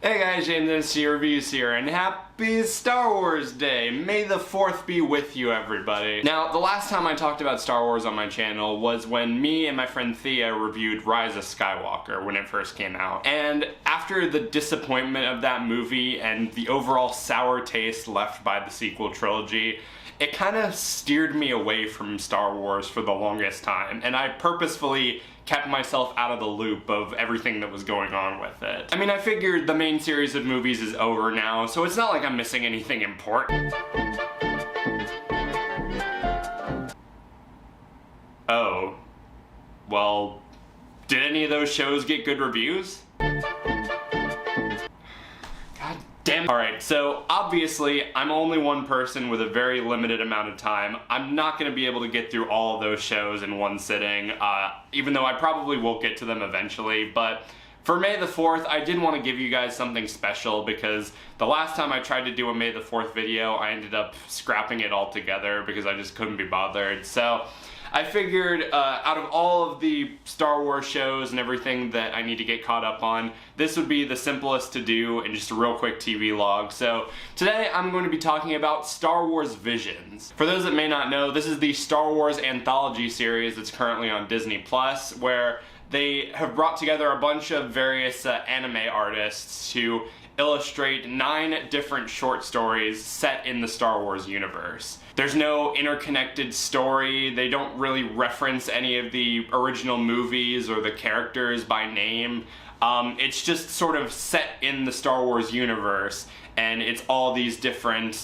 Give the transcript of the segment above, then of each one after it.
Hey guys, JamesMCD's Reviews here, and happy Star Wars Day! May the 4th be with you, everybody. Now, the last time I talked about Star Wars on my channel was when me and my friend Thea reviewed Rise of Skywalker when it first came out. And after the disappointment of that movie and the overall sour taste left by the sequel trilogy, it kind of steered me away from Star Wars for the longest time, and I purposefully kept myself out of the loop of everything that was going on with it. I mean, I figured the main series of movies is over now, so it's not like I'm missing anything important. Oh. Well, did any of those shows get good reviews? Alright, so obviously I'm only one person with a very limited amount of time. I'm not going to be able to get through all of those shows in one sitting, even though I probably will get to them eventually, but for May the 4th, I did want to give you guys something special because the last time I tried to do a May the 4th video, I ended up scrapping it altogether because I just couldn't be bothered. So I figured out of all of the Star Wars shows and everything that I need to get caught up on, this would be the simplest to do and just a real quick TV log. So today I'm going to be talking about Star Wars Visions. For those that may not know, this is the Star Wars anthology series that's currently on Disney+, where they have brought together a bunch of various anime artists to illustrate 9 different short stories set in the Star Wars universe. There's no interconnected story, they don't really reference any of the original movies or the characters by name. It's just sort of set in the Star Wars universe, and it's all these different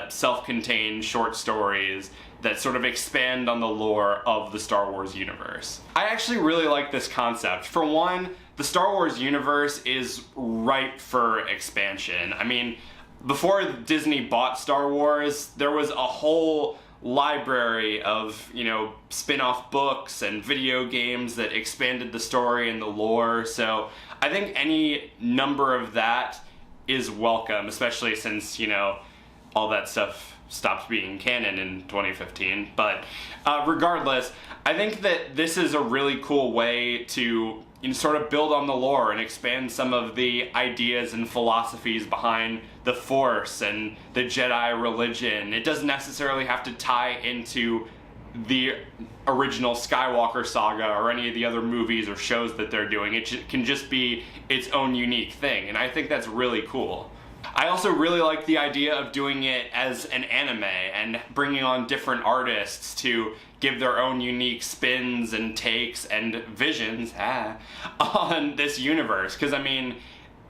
self-contained short stories that sort of expand on the lore of the Star Wars universe. I actually really like this concept. For one, the Star Wars universe is ripe for expansion. I mean, before Disney bought Star Wars, there was a whole library of, spin-off books and video games that expanded the story and the lore, so I think any number of that is welcome, especially since, all that stuff stopped being canon in 2015. But regardless, I think that this is a really cool way to sort of build on the lore and expand some of the ideas and philosophies behind the Force and the Jedi religion. It doesn't necessarily have to tie into the original Skywalker saga or any of the other movies or shows that they're doing. It can just be its own unique thing, and I think that's really cool. I also really like the idea of doing it as an anime and bringing on different artists to give their own unique spins and takes and visions on this universe. Because, I mean,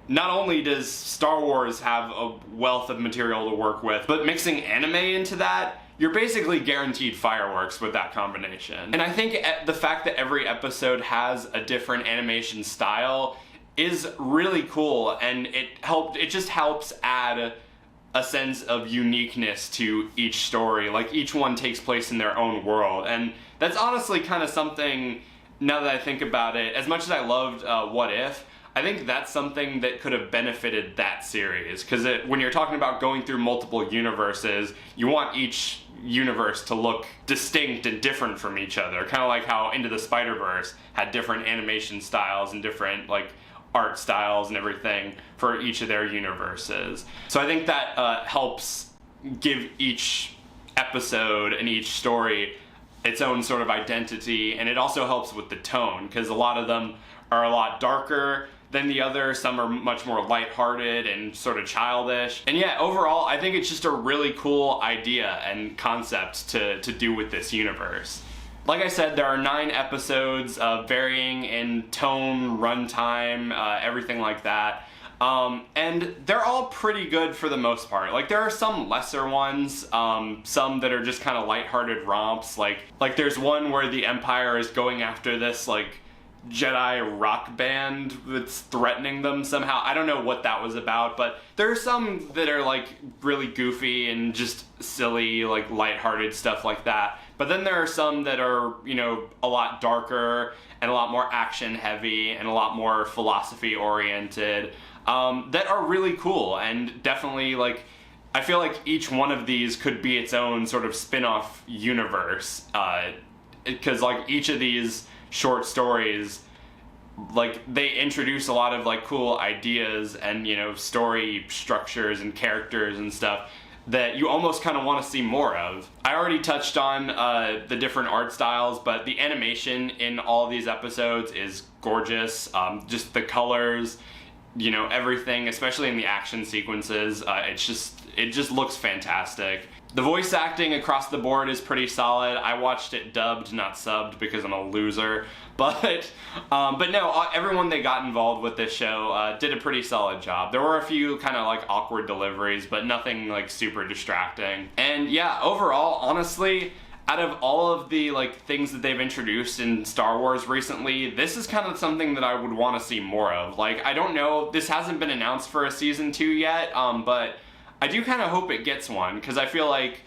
not only does Star Wars have a wealth of material to work with, but mixing anime into that, you're basically guaranteed fireworks with that combination. And I think the fact that every episode has a different animation style is really cool, and it just helps add a sense of uniqueness to each story. Like, each one takes place in their own world, and that's honestly kind of something, now that I think about it, as much as I loved What If, I think that's something that could have benefited that series, because when you're talking about going through multiple universes, you want each universe to look distinct and different from each other, kind of like how Into the Spider-Verse had different animation styles and different, art styles and everything for each of their universes. So I think that helps give each episode and each story its own sort of identity, and it also helps with the tone, because a lot of them are a lot darker than the others. Some are much more lighthearted and sort of childish. And yeah, overall, I think it's just a really cool idea and concept to do with this universe. Like I said, there are 9 episodes, varying in tone, runtime, everything like that. And they're all pretty good for the most part. There are some lesser ones, some that are just kind of lighthearted romps. Like there's one where the Empire is going after this, Jedi rock band that's threatening them somehow. I don't know what that was about, but there are some that are really goofy and just silly, lighthearted stuff like that. But then there are some that are, a lot darker and a lot more action heavy and a lot more philosophy oriented, that are really cool, and definitely I feel like each one of these could be its own sort of spin-off universe, because each of these short stories like they introduce a lot of like cool ideas and, you know, story structures and characters and stuff that you almost kind of want to see more of. I already touched on the different art styles, but the animation in all of these episodes is gorgeous. Just the colors, you know, everything, especially in the action sequences, it just looks fantastic. The voice acting across the board is pretty solid. I watched it dubbed, not subbed, because I'm a loser. But no, everyone they got involved with this show did a pretty solid job. There were a few kind of like awkward deliveries, but nothing like super distracting. And yeah, overall, honestly, out of all of the like things that they've introduced in Star Wars recently, this is kind of something that I would want to see more of. Like, I don't know, this hasn't been announced for a season 2 yet, but I do kind of hope it gets one, because I feel like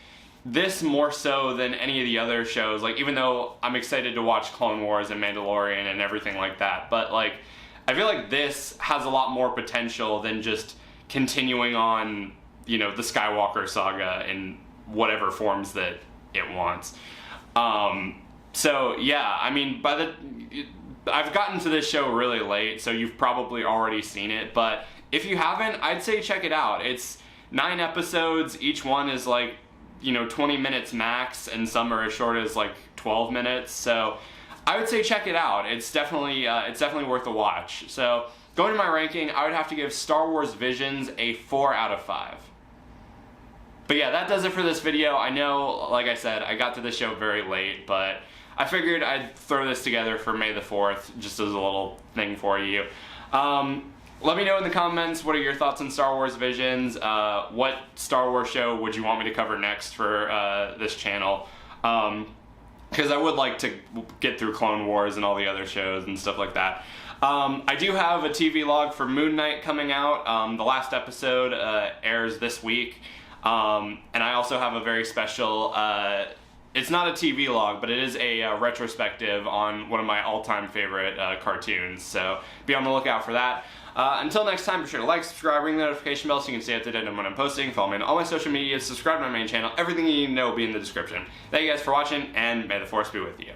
this more so than any of the other shows, like, even though I'm excited to watch Clone Wars and Mandalorian and everything like that, but like, I feel like this has a lot more potential than just continuing on, you know, the Skywalker saga in whatever forms that it wants. So yeah, I mean, I've gotten to this show really late, so you've probably already seen it, but if you haven't, I'd say check it out. It's 9 episodes, each one is like, you know, 20 minutes max, and some are as short as like 12 minutes, so I would say check it out. It's definitely worth a watch. So going to my ranking, I would have to give Star Wars Visions a 4 out of 5. But yeah, that does it for this video. I know, like I said, I got to the show very late, but I figured I'd throw this together for May the 4th, just as a little thing for you. Let me know in the comments, what are your thoughts on Star Wars Visions? What Star Wars show would you want me to cover next for this channel? Because I would like to get through Clone Wars and all the other shows and stuff like that. I do have a TV log for Moon Knight coming out. The last episode airs this week. And I also have a very special, it's not a TV log, but it is a retrospective on one of my all-time favorite cartoons. So be on the lookout for that. Until next time, be sure to like, subscribe, ring the notification bell so you can stay up to date on when I'm posting. Follow me on all my social media, subscribe to my main channel. Everything you need to know will be in the description. Thank you guys for watching, and may the Force be with you.